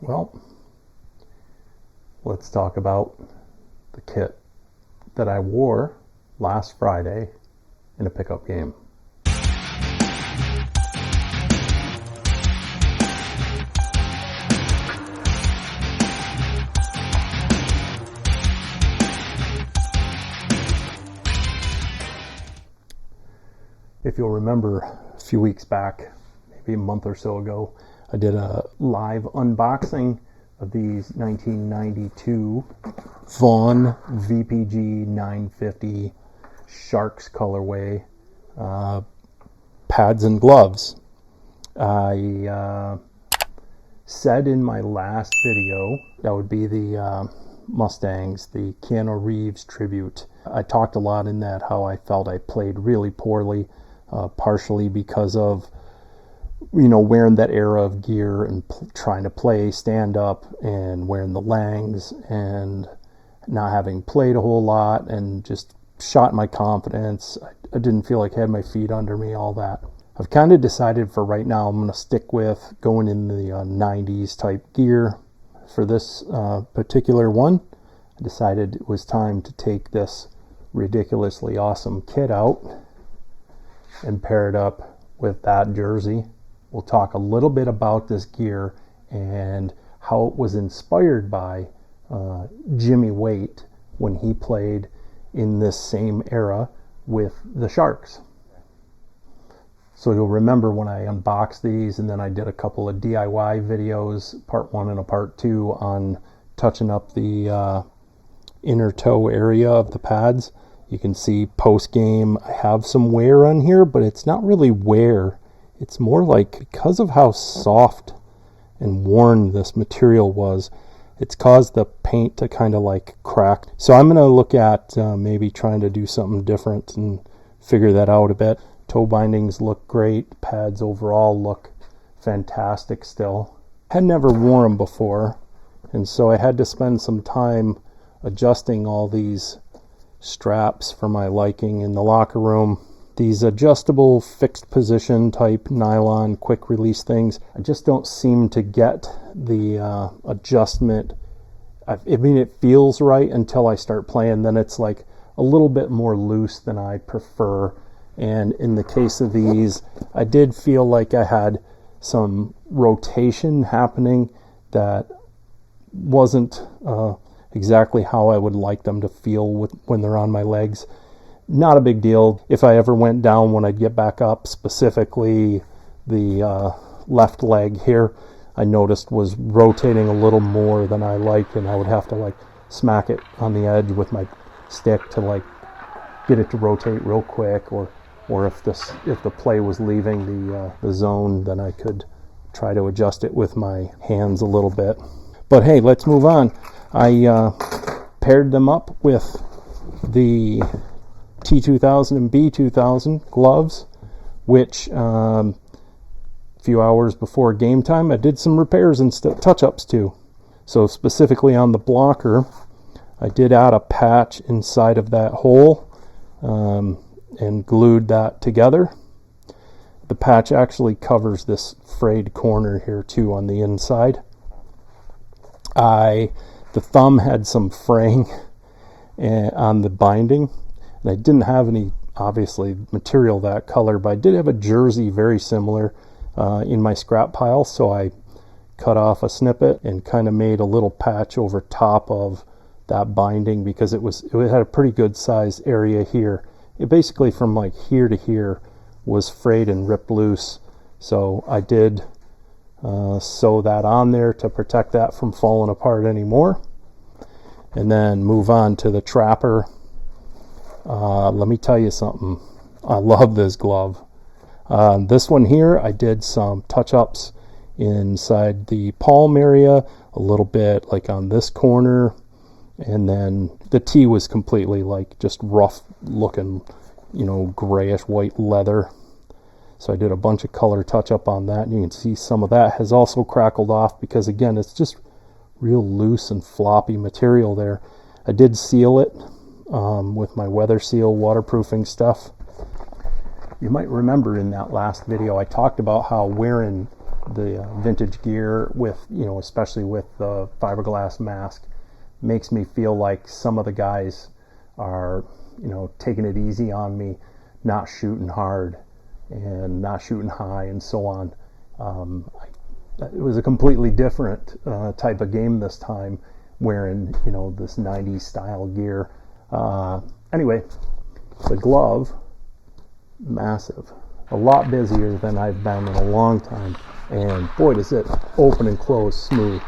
Well, let's talk about the kit that I wore last Friday in a pickup game. If you'll remember, a few weeks back, maybe a month or so ago, I did a live unboxing of these 1992 Vaughn VPG 950 Sharks colorway pads and gloves. I said in my last video, that would be the Mustangs, the Keanu Reeves tribute. I talked a lot in that how I felt I played really poorly, partially because of wearing that era of gear and trying to play stand up and wearing the Langs and not having played a whole lot and just shot my confidence. I didn't feel like I had my feet under me, all that. I've kind of decided for right now I'm going to stick with going in the 90s type gear. For this particular one, I decided it was time to take this ridiculously awesome kit out and pair it up with that jersey. We'll talk a little bit about this gear and how it was inspired by Jimmy Waite when he played in this same era with the Sharks. So you'll remember when I unboxed these, and then I did a couple of DIY videos, part 1 and a part 2, on touching up the inner toe area of the pads. You can see post game I have some wear on here, but it's not really wear. It's more like, because of how soft and worn this material was, it's caused the paint to kind of like crack. So I'm going to look at maybe trying to do something different and figure that out a bit. Toe bindings look great. Pads overall look fantastic still. Had never worn them before, and so I had to spend some time adjusting all these straps for my liking in the locker room. These adjustable fixed position type nylon quick release things, I just don't seem to get the adjustment. I mean, it feels right until I start playing, then it's like a little bit more loose than I prefer. And in the case of these, I did feel like I had some rotation happening that wasn't exactly how I would like them to feel when they're on my legs. Not a big deal. If I ever went down when I'd get back up, specifically the left leg here, I noticed was rotating a little more than I liked, and I would have to like smack it on the edge with my stick to like get it to rotate real quick, or if the play was leaving the zone, then I could try to adjust it with my hands a little bit. But hey, let's move on. I paired them up with the T2000 and B2000 gloves, which a few hours before game time I did some repairs and touch-ups to. So specifically on the blocker, I did add a patch inside of that hole and glued that together. The patch actually covers this frayed corner here too on the inside. The thumb had some fraying on the binding, and I didn't have any, obviously, material that color, but I did have a jersey very similar in my scrap pile, so I cut off a snippet and kind of made a little patch over top of that binding, because it had a pretty good size area here. It basically, from like here to here, was frayed and ripped loose, so I did sew that on there to protect that from falling apart anymore. And then move on to the trapper. Let me tell you something. I love this glove. This one here, I did some touch-ups inside the palm area, a little bit like on this corner, and then the T was completely like just rough looking, grayish white leather. So I did a bunch of color touch-up on that, and you can see some of that has also crackled off because, again, it's just real loose and floppy material there. I did seal it with my weather seal waterproofing stuff. You might remember in that last video I talked about how wearing the vintage gear with, especially with the fiberglass mask, makes me feel like some of the guys are, taking it easy on me, not shooting hard and not shooting high and so on. It was a completely different type of game this time, wearing, this 90s style gear. Anyway, the glove, massive. A lot busier than I've been in a long time. And boy, does it open and close smooth.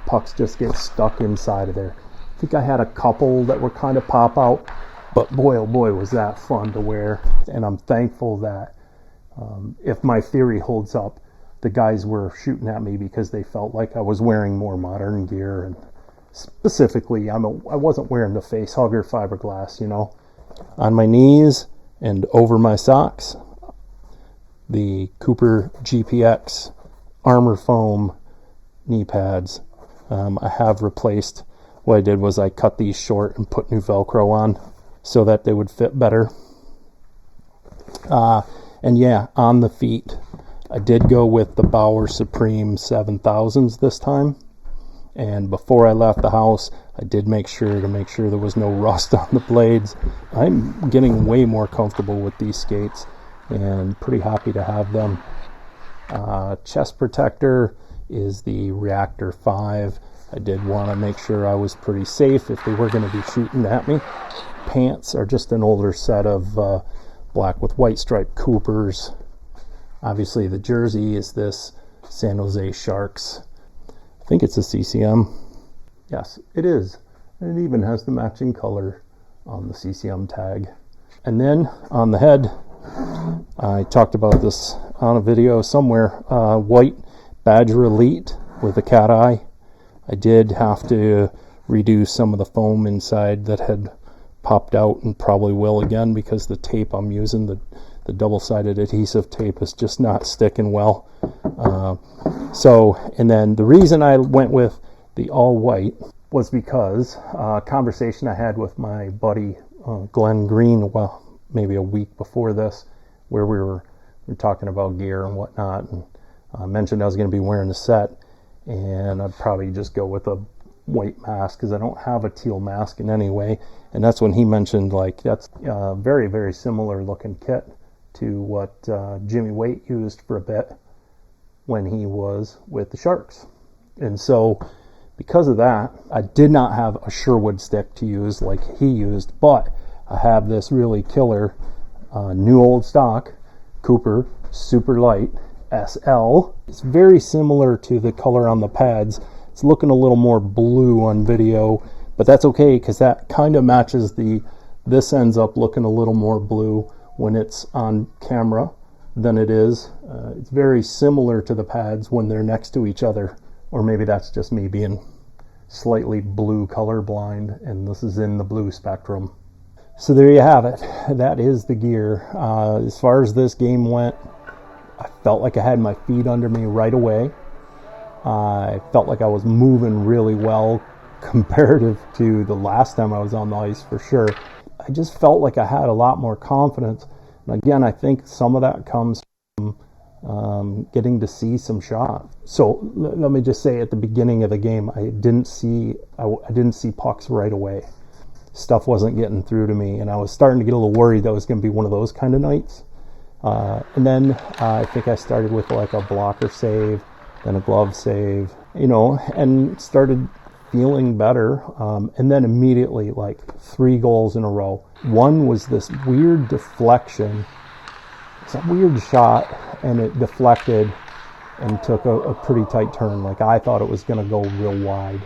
Pucks just get stuck inside of there. I think I had a couple that were kind of pop out, but boy, oh boy, was that fun to wear. And I'm thankful that if my theory holds up, the guys were shooting at me because they felt like I was wearing more modern gear. And specifically, I wasn't wearing the face hugger fiberglass, On my knees and over my socks, the Cooper GPX Armor Foam knee pads. I have replaced. What I did was I cut these short and put new Velcro on so that they would fit better. And yeah, on the feet, I did go with the Bauer Supreme 7000s this time. And before I left the house, I did make sure there was no rust on the blades. I'm getting way more comfortable with these skates and pretty happy to have them. Chest protector is the Reactor 5. I did want to make sure I was pretty safe if they were going to be shooting at me. Pants are just an older set of black with white striped Coopers. Obviously the jersey is this San Jose Sharks. I think it's a CCM. Yes, it is. And it even has the matching color on the CCM tag. And then on the head, I talked about this on a video somewhere, white Badger Elite with a cat eye. I did have to redo some of the foam inside that had popped out, and probably will again because the tape I'm using, the double-sided adhesive tape, is just not sticking well. And then the reason I went with the all white was because a conversation I had with my buddy Glenn Green, well, maybe a week before this, where we were talking about gear and whatnot, and I mentioned I was going to be wearing the set, and I'd probably just go with a white mask because I don't have a teal mask in any way. And that's when he mentioned, like, that's a very, very similar looking kit to what Jimmy Waite used for a bit when he was with the Sharks. And so because of that, I did not have a Sherwood stick to use like he used, but I have this really killer new old stock Cooper Super Light SL. It's very similar to the color on the pads. It's looking a little more blue on video, but that's okay because that kind of matches this ends up looking a little more blue when it's on camera than it is. It's very similar to the pads when they're next to each other, or maybe that's just me being slightly blue colorblind, and this is in the blue spectrum. So there you have it. That is the gear. As far as this game went, I felt like I had my feet under me right away. I felt like I was moving really well comparative to the last time I was on the ice, for sure. I just felt like I had a lot more confidence. And again, I think some of that comes from getting to see some shots. So let me just say, at the beginning of the game, I didn't see pucks right away. Stuff wasn't getting through to me, and I was starting to get a little worried that it was going to be one of those kind of nights. And then I think I started with like a blocker save, then a glove save, and started feeling better. And then immediately, like 3 goals in a row. One was this weird deflection. It's a weird shot, and it deflected and took a pretty tight turn. Like, I thought it was going to go real wide.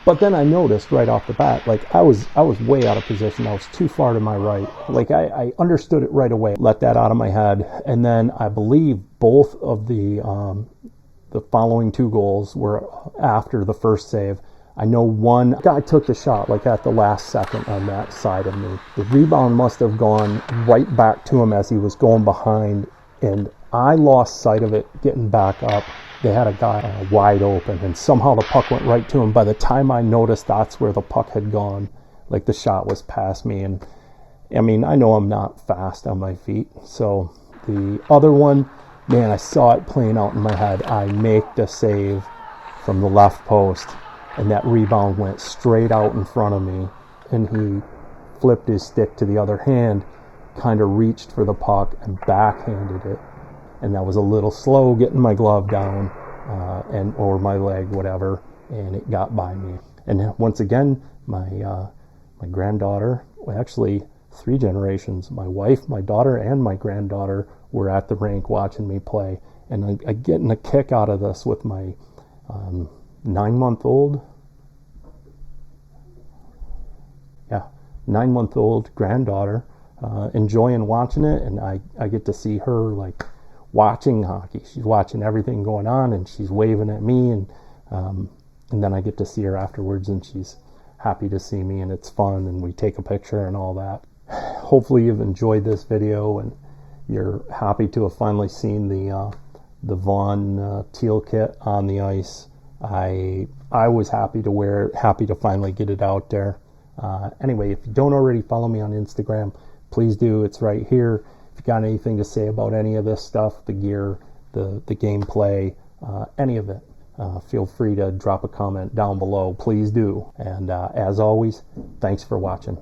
But then I noticed right off the bat, like, I was way out of position. I was too far to my right. Like, I understood it right away. Let that out of my head. And then I believe both of the following 2 goals were after the first save. I know one guy took the shot like at the last second on that side of me. The rebound must have gone right back to him as he was going behind, and I lost sight of it getting back up. They had a guy wide open, and somehow the puck went right to him. By the time I noticed that's where the puck had gone, like the shot was past me. And I mean, I know I'm not fast on my feet. So the other one man, I saw it playing out in my head. I make the save from the left post, and that rebound went straight out in front of me, and he flipped his stick to the other hand, kind of reached for the puck and backhanded it, and that was a little slow getting my glove down, or my leg, whatever, and it got by me. And once again, my granddaughter, well, actually 3 generations, my wife, my daughter, and my granddaughter were at the rink watching me play, and I getting a kick out of this with my 9-month-old granddaughter, enjoying watching it, and I get to see her like watching hockey. She's watching everything going on, and she's waving at me, and then I get to see her afterwards, and she's happy to see me, and it's fun, and we take a picture and all that. Hopefully you've enjoyed this video, and you're happy to have finally seen the Vaughn teal kit on the ice. I was happy to wear it, happy to finally get it out there. Anyway, if you don't already follow me on Instagram, please do. It's right here. If you got anything to say about any of this stuff, the gear, the gameplay, any of it, feel free to drop a comment down below. Please do. And as always, thanks for watching.